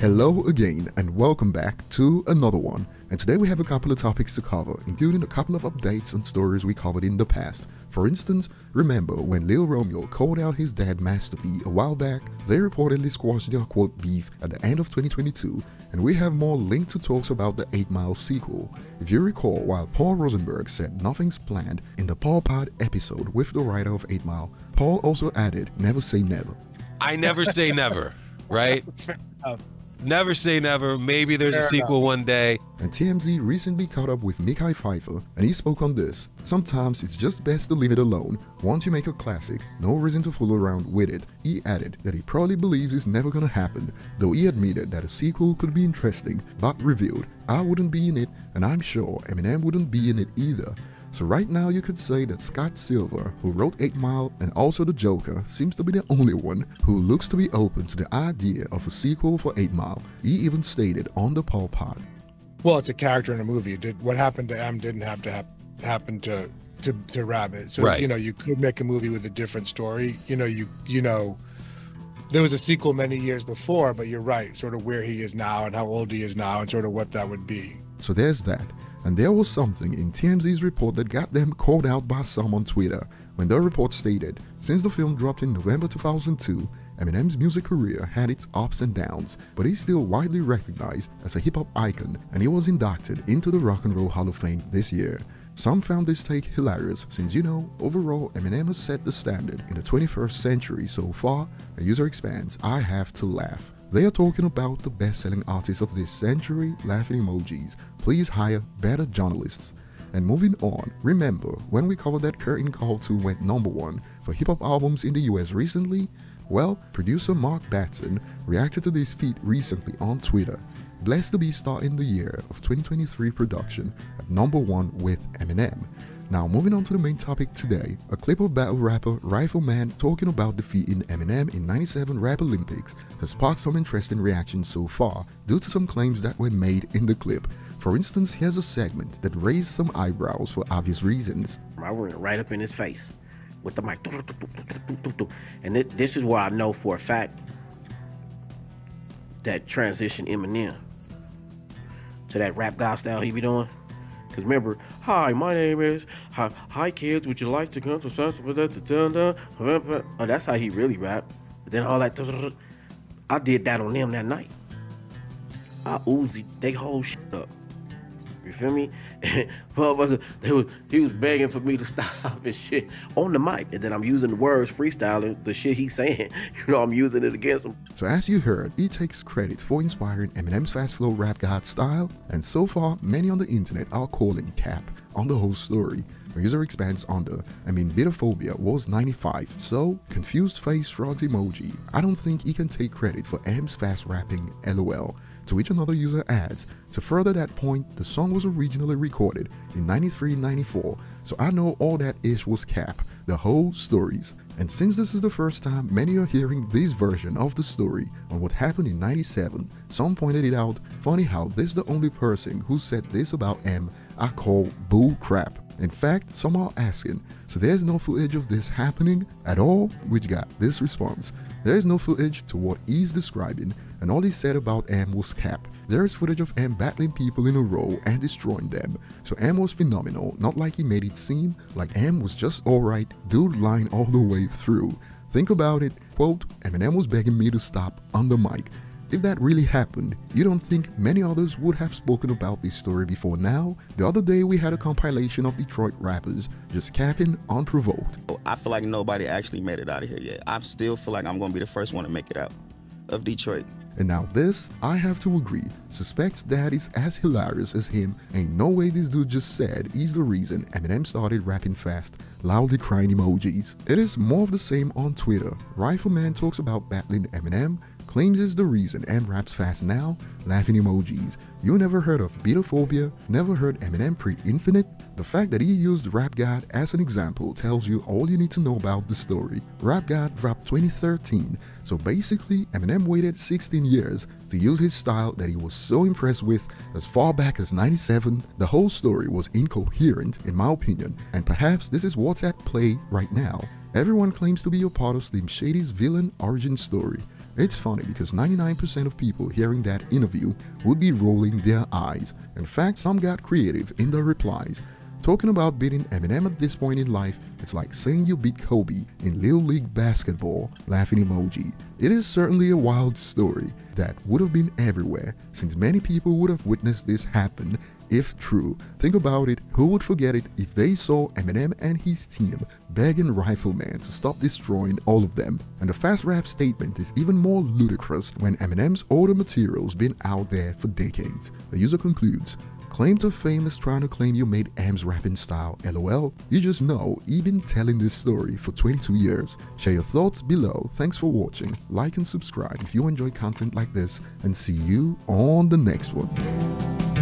Hello again and welcome back to another one. And today we have a couple of topics to cover, including a couple of updates and stories we covered in the past. For instance, remember when Lil Romeo called out his dad Master P a while back? They reportedly squashed their quote beef at the end of 2022, and we have more linked to talks about the 8 Mile sequel. If you recall, while Paul Rosenberg said nothing's planned in the Paul Pod episode with the writer of 8 Mile, Paul also added, never say never. I never say never, right? Never say never. Maybe there's a sequel one day. And TMZ recently caught up with Mekhi Phifer, and he spoke on this. Sometimes it's just best to leave it alone. Once you make a classic, no reason to fool around with it. He added that he probably believes it's never gonna happen, though he admitted that a sequel could be interesting, but revealed, I wouldn't be in it, and I'm sure Eminem wouldn't be in it either. So right now you could say that Scott Silver, who wrote 8 Mile and also The Joker, seems to be the only one who looks to be open to the idea of a sequel for 8 Mile. He even stated on the Paul Pod. Well, it's a character in a movie. What happened to M didn't have to happen to Rabbit. So right. You could make a movie with a different story. You know, there was a sequel many years before, but you're right, sort of where he is now and how old he is now and sort of what that would be. So there's that. And there was something in TMZ's report that got them called out by some on Twitter, when their report stated, since the film dropped in November 2002, Eminem's music career had its ups and downs, but he's still widely recognized as a hip-hop icon, and he was inducted into the Rock and Roll Hall of Fame this year. Some found this take hilarious since, overall Eminem has set the standard in the 21st century so far. A user expands, I have to laugh. They are talking about the best-selling artists of this century, laughing emojis. Please hire better journalists. And moving on, remember when we covered that Curtain Call 2 went #1 for hip-hop albums in the US recently? Well, producer Mark Batson reacted to this feat recently on Twitter. Blessed to be starting the year of 2023 production at #1 with Eminem. Now moving on to the main topic today, a clip of battle rapper Rifleman talking about defeating Eminem in '97 Rap Olympics has sparked some interesting reactions so far due to some claims that were made in the clip. For instance, here's a segment that raised some eyebrows for obvious reasons. I went right up in his face with the mic, and this is where I know for a fact that transition Eminem to that rap god style he be doing. Because remember, hi, my name is, hi kids, would you like to come to something? Oh, that's how he really rapped. But then all that, I did that on them that night. I Uzi they whole shit up. You feel me? He was begging for me to stop and shit on the mic. And then I'm using the words, freestyling the shit he's saying. I'm using it against him. So as you heard, he takes credit for inspiring Eminem's fast flow rap god style. And so far, many on the internet are calling cap on the whole story. A user expands on Bitophobia was 95. So, confused face shrugs emoji. I don't think he can take credit for M's fast rapping, LOL. To which another user adds, to further that point, the song was originally recorded in '93-'94, so I know all that ish was cap, the whole stories. And since this is the first time many are hearing this version of the story on what happened in '97, some pointed it out, funny how this is the only person who said this about M I call bull crap. In fact, some are asking, so there's no footage of this happening at all? Which got this response, there is no footage to what he's describing, and all he said about M was cap. There is footage of M battling people in a row and destroying them, so M was phenomenal, not like he made it seem like M was just alright, dude line all the way through. Think about it, quote, Eminem was begging me to stop on the mic. If that really happened, you don't think many others would have spoken about this story before now? The other day we had a compilation of Detroit rappers just capping unprovoked. I feel like nobody actually made it out of here yet. I still feel like I'm going to be the first one to make it out of Detroit. And now this, I have to agree, suspects that is as hilarious as him. Ain't no way this dude just said he's the reason Eminem started rapping fast, loudly crying emojis. It is more of the same on Twitter. Rifleman talks about battling Eminem, claims is the reason M raps fast now, laughing emojis. You never heard of Bitophobia? Never heard Eminem pre-Infinite? The fact that he used Rap God as an example tells you all you need to know about the story. Rap God dropped 2013, so basically Eminem waited 16 years to use his style that he was so impressed with as far back as '97. The whole story was incoherent in my opinion, and perhaps this is what's at play right now. Everyone claims to be a part of Slim Shady's villain origin story. It's funny because 99% of people hearing that interview would be rolling their eyes. In fact, some got creative in their replies. Talking about beating Eminem at this point in life, it's like saying you beat Kobe in Little League basketball, laughing emoji. It is certainly a wild story that would have been everywhere, since many people would have witnessed this happen if true. Think about it, who would forget it if they saw Eminem and his team begging Rifleman to stop destroying all of them? And the fast rap statement is even more ludicrous when Eminem's older material's been out there for decades. The user concludes, claim to fame is trying to claim you made M's rapping style, lol. You just know he been telling this story for 22 years. Share your thoughts below. Thanks for watching. Like and subscribe if you enjoy content like this, and see you on the next one.